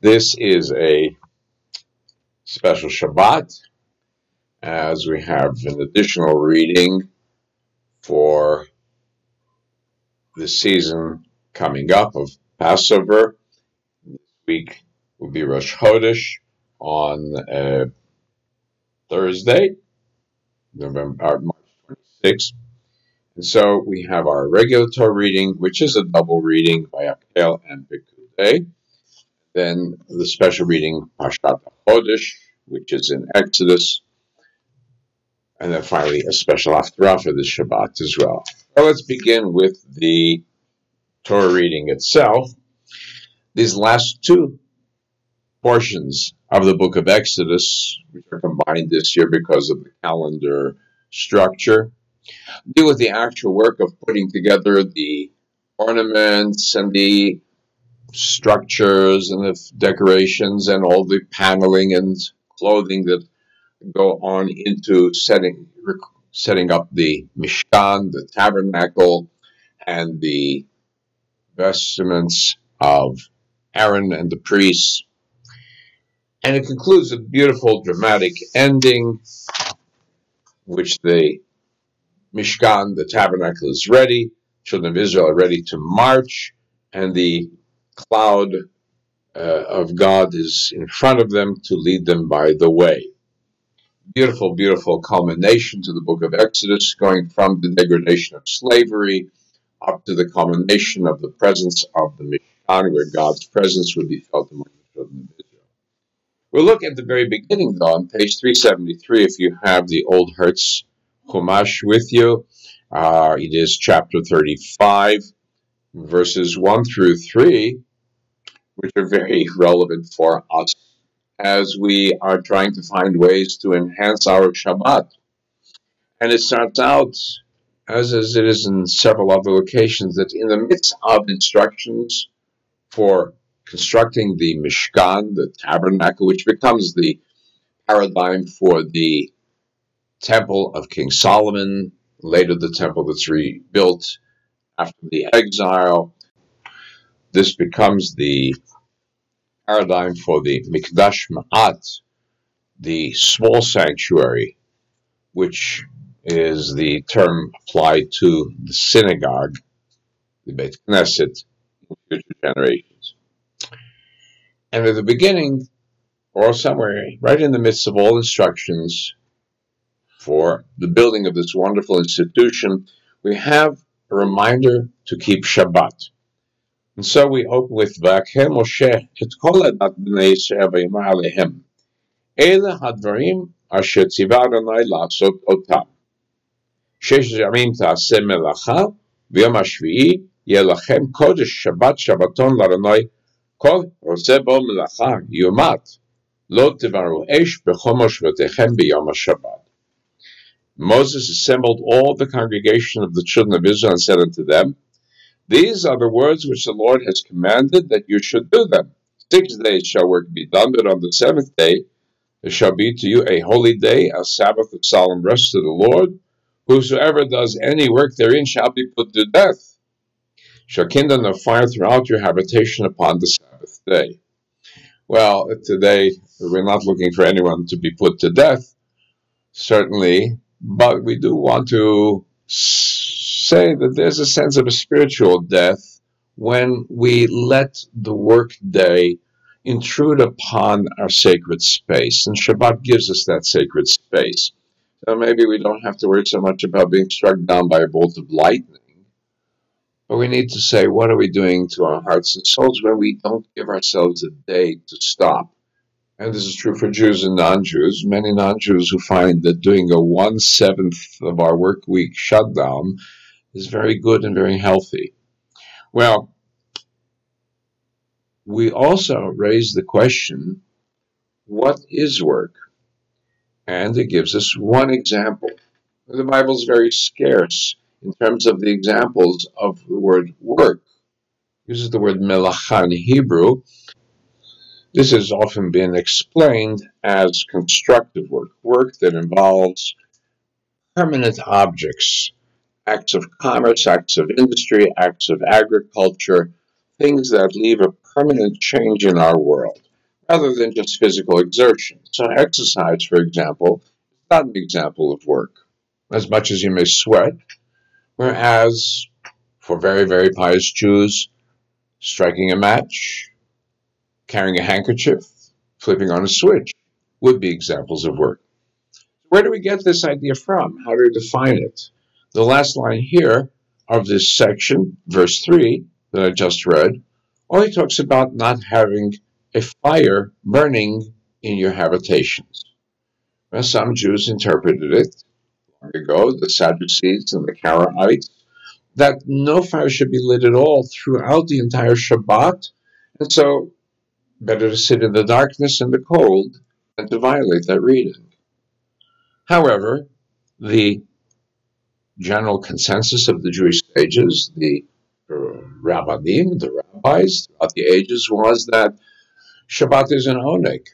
This is a special Shabbat, as we have an additional reading for the season coming up of Passover. This week will be Rosh Chodesh on Thursday, March 26th. And so we have our regular Torah reading, which is a double reading, Vayakhel and Pekudey. Then the special reading, Parshat Chodesh, which is in Exodus. And then finally a special Haftarah for this Shabbat as well. Well, let's begin with the Torah reading itself. These last two portions of the book of Exodus, which are combined this year because of the calendar structure, deal with the actual work of putting together the ornaments and the structures and the decorations and all the paneling and clothing that go on into setting up the Mishkan, the tabernacle, and the vestments of Aaron and the priests. And it concludes a beautiful, dramatic ending, which the Mishkan, the tabernacle, is ready. Children of Israel are ready to march, and the cloud of God is in front of them to lead them by the way. Beautiful, beautiful culmination to the book of Exodus, going from the degradation of slavery up to the culmination of the presence of the Mishkan, where God's presence would be felt among the children of Israel. We'll look at the very beginning, though, on page 373, if you have the Old Hertz Chumash with you. It is chapter 35, verses 1 through 3, which are very relevant for us as we are trying to find ways to enhance our Shabbat. And it starts out, as it is in several other locations, that in the midst of instructions for constructing the Mishkan, the tabernacle, which becomes the paradigm for the temple of King Solomon, later the temple that's rebuilt after the exile. This becomes the paradigm for the Mikdash Ma'at, the small sanctuary, which is the term applied to the synagogue, the Beit Knesset, in future generations. And at the beginning, or somewhere right in the midst of all instructions for the building of this wonderful institution, we have a reminder to keep Shabbat. And so we open with Vayakhel Moshe et kol adat bnei Yisrael vayomar alehem Ele hadvarim asher tzivah Adonai la'asot otam shesh yamim ta'aseh melacha v'yom hashvi'i yeh lachem kodesh Shabbat Shabbaton l'Adonai kol oseh bo melacha yomat lo tivaru esh b'chol moshvotechem b'yom haShabbat. Moses assembled all the congregation of the children of Israel and said unto them, these are the words which the Lord has commanded that you should do them. 6 days shall work be done, but on the seventh day there shall be to you a holy day, a Sabbath of solemn rest to the Lord. Whosoever does any work therein shall be put to death. Shall kindle no fire throughout your habitation upon the Sabbath day. Well, today we're not looking for anyone to be put to death, certainly, but we do want to say that there's a sense of a spiritual death when we let the work day intrude upon our sacred space. And Shabbat gives us that sacred space. So maybe we don't have to worry so much about being struck down by a bolt of lightning. But we need to say, what are we doing to our hearts and souls when we don't give ourselves a day to stop? And this is true for Jews and non-Jews. Many non-Jews who find that doing a 1/7 of our work week shutdown is very good and very healthy. Well, we also raise the question, what is work? And it gives us one example. The Bible is very scarce in terms of the examples of the word work. It uses the word melacha in Hebrew. This has often been explained as constructive work, work that involves permanent objects, acts of commerce, acts of industry, acts of agriculture, things that leave a permanent change in our world. rather than just physical exertion. So exercise, for example, is not an example of work, as much as you may sweat, whereas for very, very pious Jews, striking a match, carrying a handkerchief, flipping on a switch would be examples of work. Where do we get this idea from? How do we define it? The last line here of this section, verse 3, that I just read, only talks about not having a fire burning in your habitations. Well, some Jews interpreted it long ago, the Sadducees and the Karaites, that no fire should be lit at all throughout the entire Shabbat, and so better to sit in the darkness and the cold than to violate that reading. However, the general consensus of the Jewish sages, the rabbanim, the rabbis throughout the ages, was that Shabbat is an oneg.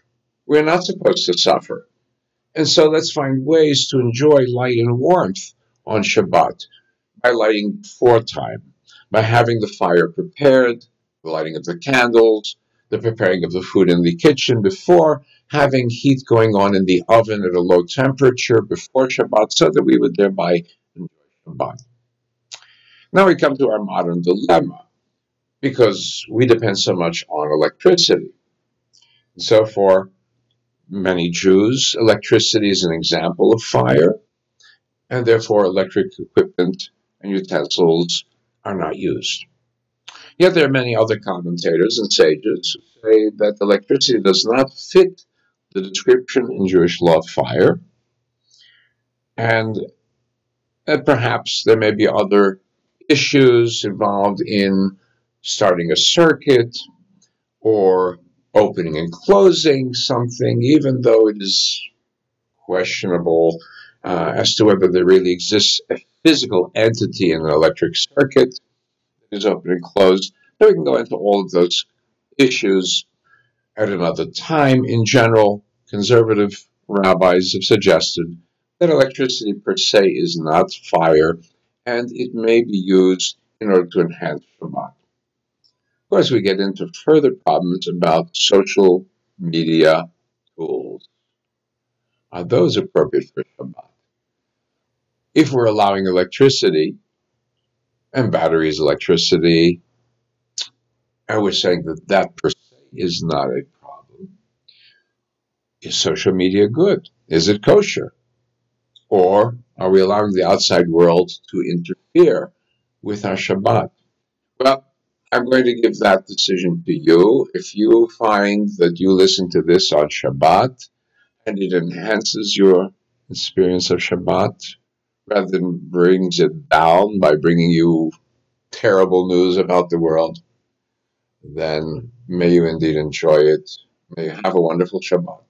We're not supposed to suffer. And so let's find ways to enjoy light and warmth on Shabbat by lighting before time, by having the fire prepared, the lighting of the candles, the preparing of the food in the kitchen before, having heat going on in the oven at a low temperature before Shabbat, so that we would thereby enjoy Shabbat. Now we come to our modern dilemma, because we depend so much on electricity. So for many Jews, electricity is an example of fire, and therefore electric equipment and utensils are not used. Yet there are many other commentators and sages who say that electricity does not fit the description in Jewish law of fire, and that perhaps there may be other issues involved in starting a circuit or opening and closing something, even though it is questionable as to whether there really exists a physical entity in an electric circuit that is open and closed. So we can go into all of those issues at another time. In general, conservative rabbis have suggested that electricity per se is not fire, and it may be used in order to enhance Shabbat. Of course, we get into further problems about social media tools. Are those appropriate for Shabbat? If we're allowing electricity, and batteries electricity, and we're saying that that per se is not a problem, is social media good? Is it kosher? Or are we allowing the outside world to interfere with our Shabbat? Well, I'm going to give that decision to you. If you find that you listen to this on Shabbat and it enhances your experience of Shabbat rather than brings it down by bringing you terrible news about the world, then may you indeed enjoy it. May you have a wonderful Shabbat.